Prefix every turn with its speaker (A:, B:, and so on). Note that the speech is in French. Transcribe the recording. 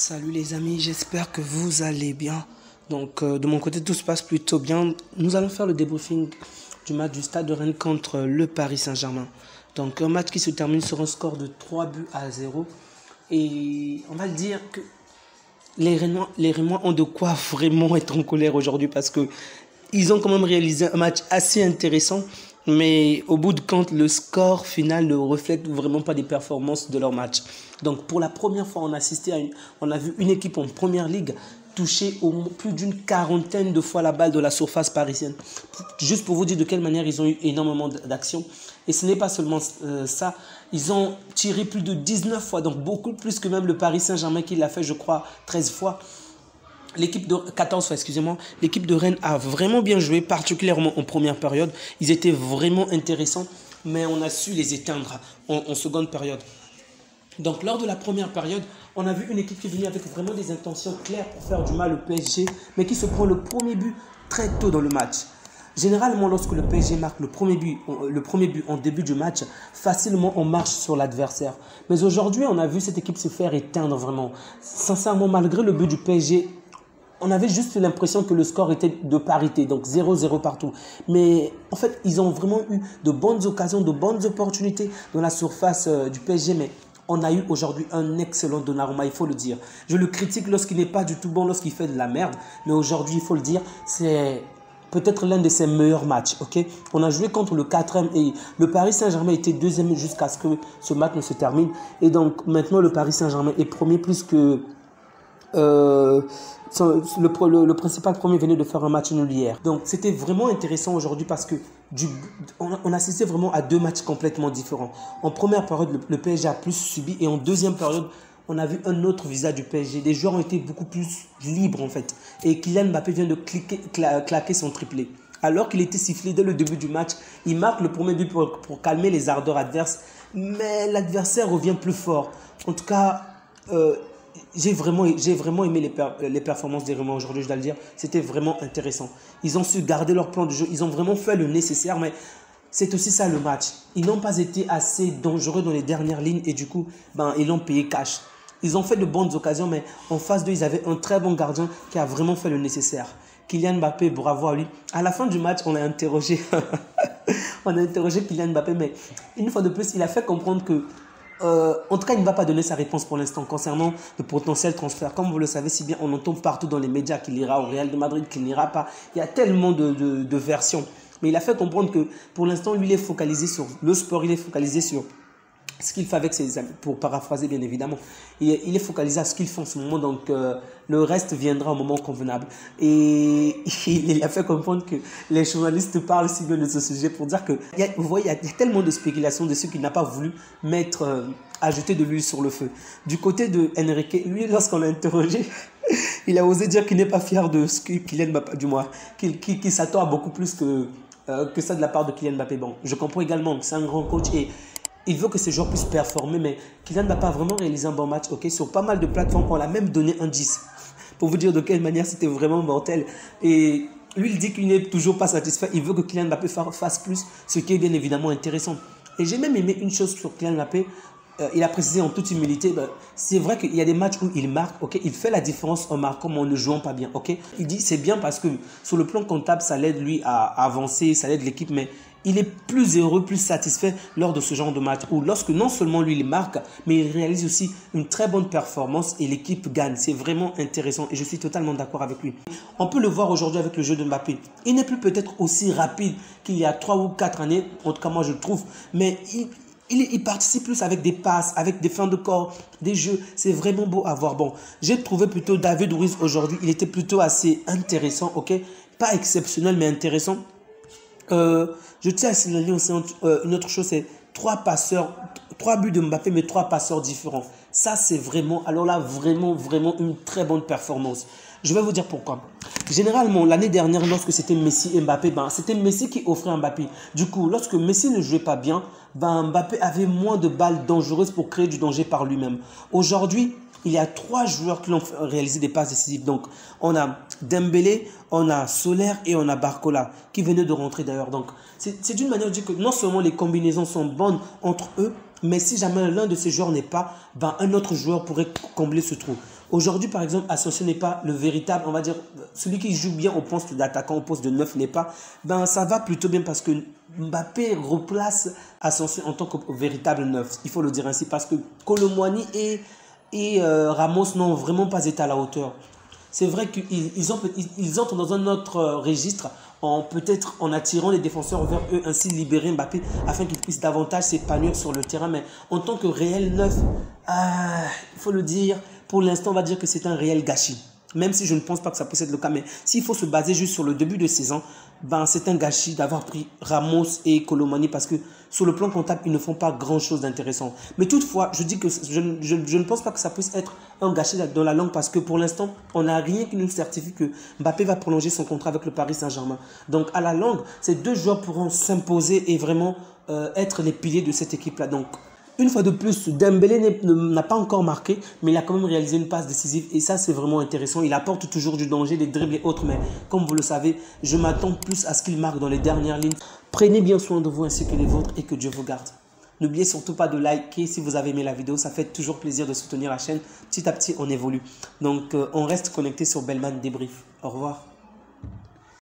A: Salut les amis, j'espère que vous allez bien. Donc de mon côté tout se passe plutôt bien. Nous allons faire le débriefing du match du Stade de Rennes contre le Paris Saint-Germain. Donc un match qui se termine sur un score de 3-0. Et on va le dire que les Rémois ont de quoi vraiment être en colère aujourd'hui parce que ils ont quand même réalisé un match assez intéressant. Mais au bout de compte, le score final ne reflète vraiment pas des performances de leur match. Donc pour la première fois, on a vu une équipe en première ligue toucher plus d'une quarantaine de fois la balle de la surface parisienne. Juste pour vous dire de quelle manière ils ont eu énormément d'actions. Et ce n'est pas seulement ça, ils ont tiré plus de 19 fois, donc beaucoup plus que même le Paris Saint-Germain qui l'a fait, je crois, 13 fois. L'équipe de Rennes a vraiment bien joué, particulièrement en première période. Ils étaient vraiment intéressants, mais on a su les éteindre en seconde période. Donc, lors de la première période, on a vu une équipe qui est venue avec vraiment des intentions claires pour faire du mal au PSG, mais qui se prend le premier but très tôt dans le match. Généralement, lorsque le PSG marque le premier but en début du match, facilement on marche sur l'adversaire. Mais aujourd'hui, on a vu cette équipe se faire éteindre vraiment. Sincèrement, malgré le but du PSG, on avait juste l'impression que le score était de parité, donc 0-0 partout. Mais en fait, ils ont vraiment eu de bonnes occasions, de bonnes opportunités dans la surface du PSG. Mais on a eu aujourd'hui un excellent Donnarumma, il faut le dire. Je le critique lorsqu'il n'est pas du tout bon, lorsqu'il fait de la merde. Mais aujourd'hui, il faut le dire, c'est peut-être l'un de ses meilleurs matchs. Okay, on a joué contre le 4e et le Paris Saint-Germain était 2e jusqu'à ce que ce match ne se termine. Et donc maintenant, le Paris Saint-Germain est premier plus que... le principal premier venait de faire un match nul hier. Donc c'était vraiment intéressant aujourd'hui parce que on assistait vraiment à deux matchs complètement différents. En première période, le PSG a plus subi et en deuxième période, on a vu un autre visage du PSG. Les joueurs ont été beaucoup plus libres en fait. Et Kylian Mbappé vient de claquer son triplé. Alors qu'il était sifflé dès le début du match, il marque le premier but pour calmer les ardeurs adverses. Mais l'adversaire revient plus fort. En tout cas... j'ai vraiment aimé les performances des Rémois aujourd'hui, je dois le dire. C'était vraiment intéressant. Ils ont su garder leur plan de jeu. Ils ont vraiment fait le nécessaire, mais c'est aussi ça le match. Ils n'ont pas été assez dangereux dans les dernières lignes et du coup, ils l'ont payé cash. Ils ont fait de bonnes occasions, mais en face d'eux, ils avaient un très bon gardien qui a vraiment fait le nécessaire. Kylian Mbappé, bravo à lui. À la fin du match, on a interrogé Kylian Mbappé, mais une fois de plus, il a fait comprendre que en tout cas, il ne va pas donner sa réponse pour l'instant concernant le potentiel transfert. Comme vous le savez si bien, on entend partout dans les médias qu'il ira au Real de Madrid, qu'il n'ira pas. Il y a tellement de versions. Mais il a fait comprendre que pour l'instant, lui, il est focalisé sur le sport, il est focalisé sur ce qu'il fait avec ses amis, pour paraphraser bien évidemment. Il est focalisé à ce qu'il fait en ce moment, donc le reste viendra au moment convenable. Et il a fait comprendre que les journalistes parlent si bien de ce sujet pour dire que, vous voyez, il y a tellement de spéculations dessus qu'il n'a pas voulu ajouter de l'huile sur le feu. Du côté de Enrique, lui, lorsqu'on l'a interrogé, il a osé dire qu'il n'est pas fier de ce que Kylian Mbappé, du moins, qu'il s'attend à beaucoup plus que ça de la part de Kylian Mbappé. Bon, je comprends également que c'est un grand coach et il veut que ces joueurs puissent performer, mais Kylian Mbappé a vraiment réalisé un bon match. Okay, sur pas mal de plateformes, on l'a même donné un 10. Pour vous dire de quelle manière c'était vraiment mortel. Et lui, il dit qu'il n'est toujours pas satisfait. Il veut que Kylian Mbappé fasse plus, ce qui est bien évidemment intéressant. Et j'ai même aimé une chose sur Kylian Mbappé. Il a précisé en toute humilité, c'est vrai qu'il y a des matchs où il marque, okay, il fait la différence en marquant mais en ne jouant pas bien. Okay. Il dit c'est bien parce que sur le plan comptable, ça l'aide lui à avancer, ça l'aide l'équipe, mais il est plus heureux, plus satisfait lors de ce genre de match où lorsque non seulement lui il marque, mais il réalise aussi une très bonne performance et l'équipe gagne. C'est vraiment intéressant et je suis totalement d'accord avec lui. On peut le voir aujourd'hui avec le jeu de Mbappé. Il n'est plus peut-être aussi rapide qu'il y a 3 ou 4 années, en tout cas moi je le trouve, mais il participe plus avec des passes, avec des fins de corps, des jeux. C'est vraiment beau à voir. Bon, j'ai trouvé plutôt David Ruiz aujourd'hui. Il était plutôt assez intéressant, ok? Pas exceptionnel, mais intéressant. Je tiens à signaler aussi une autre chose, c'est 3 buts de Mbappé, mais 3 passeurs différents. Ça, c'est vraiment, alors là, vraiment une très bonne performance. Je vais vous dire pourquoi. Généralement, l'année dernière, lorsque c'était Messi et Mbappé, c'était Messi qui offrait à Mbappé. Du coup, lorsque Messi ne jouait pas bien, Mbappé avait moins de balles dangereuses pour créer du danger par lui-même. Aujourd'hui, il y a 3 joueurs qui ont réalisé des passes décisives. Donc, on a Dembélé, on a Soler et on a Barcola qui venaient de rentrer d'ailleurs. Donc, c'est d'une manière de dire que non seulement les combinaisons sont bonnes entre eux, mais si jamais l'un de ces joueurs n'est pas, un autre joueur pourrait combler ce trou. Aujourd'hui, par exemple, Asensio n'est pas le véritable, on va dire, celui qui joue bien au poste d'attaquant, au poste de neuf n'est pas. Ben, ça va plutôt bien parce que Mbappé replace Asensio en tant que véritable neuf. Il faut le dire ainsi parce que Kolo Muani et Ramos n'ont vraiment pas été à la hauteur. C'est vrai qu'ils entrent dans un autre registre, peut-être en attirant les défenseurs vers eux, ainsi libérer Mbappé afin qu'il puisse davantage s'épanouir sur le terrain. Mais en tant que réel neuf, il faut le dire, pour l'instant, on va dire que c'est un réel gâchis. Même si je ne pense pas que ça puisse être le cas. Mais s'il faut se baser juste sur le début de saison, ben, c'est un gâchis d'avoir pris Ramos et Kolo Muani parce que sur le plan comptable, ils ne font pas grand-chose d'intéressant. Mais toutefois, je dis que je ne pense pas que ça puisse être un gâchis dans la langue parce que pour l'instant, on n'a rien qui nous certifie que Mbappé va prolonger son contrat avec le Paris Saint-Germain. Donc à la longue, ces deux joueurs pourront s'imposer et vraiment être les piliers de cette équipe-là. Donc une fois de plus, Dembélé n'a pas encore marqué, mais il a quand même réalisé une passe décisive et ça c'est vraiment intéressant. Il apporte toujours du danger, des dribbles et autres, mais comme vous le savez, je m'attends plus à ce qu'il marque dans les dernières lignes. Prenez bien soin de vous ainsi que les vôtres et que Dieu vous garde. N'oubliez surtout pas de liker si vous avez aimé la vidéo, ça fait toujours plaisir de soutenir la chaîne. Petit à petit, on évolue. Donc on reste connecté sur Bellman Débrief. Au revoir.